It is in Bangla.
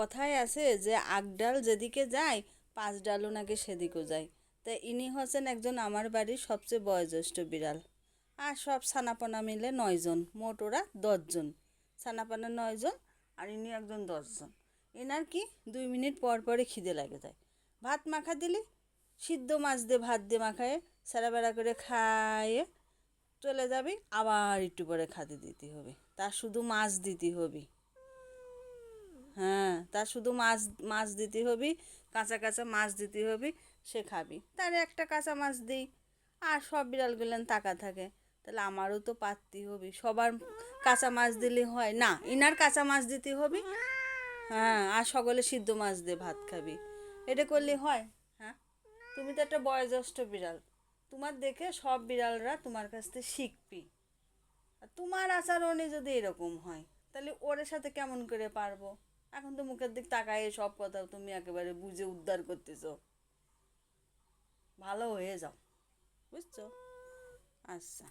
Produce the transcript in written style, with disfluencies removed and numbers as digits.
কথায় আছে যে ডাল যেদিকে যায় 5 ডালও নাকি সেদিকেও যায়। তা ইনি হচ্ছেন একজন আমার বাড়ির সবচেয়ে বয়োজ্যেষ্ঠ বিড়াল। আর সব ছানাপোনা মিলে 9 জন, মোট ওরা 10 জন। ছানাপোনা 9 জন আর ইনি একজন 10 জন। এনার কি 2 মিনিট পর পরে খিদে লাগে যায়। ভাত মাখা দিলি সিদ্ধ মাছ দিয়ে ভাত দিয়ে মাখায়ে সারা বেড়া করে খাইয়ে চলে যাবি, আবার একটু পরে খাতে দিতে হবে, তার শুধু মাছ দিতে হবে। হ্যাঁ, তার শুধু মাছ মাছ দিতে হবে, কাঁচা কাঁচা মাছ দিতে হবে, সে খাবি। তার একটা কাঁচা মাছ দিই, আর সব বিড়ালগুলেন তাকা থাকে। তাহলে আমারও তো পারতেই হবে, সবার কাঁচা মাছ দিলে হয় না, ইনার কাঁচা মাছ দিতে হবে। হ্যাঁ, আর সকলে সিদ্ধ মাছ দিয়ে ভাত খাবি, এটা করলে হয়? হ্যাঁ, তুমি তো একটা বয়োজ্যেষ্ঠ বিড়াল, তোমার দেখে সব বিড়ালরা তোমার কাছ থেকে শিখবি। আর তোমার আচরণে যদি এরকম হয় তাহলে ওর সাথে কেমন করে পারবো? এখন তো মুখের দিক তাকায় সব কথা তুমি একেবারে বুঝে উদ্ধার করতেছো। ভালো হয়ে যাও, বুঝছো? আচ্ছা।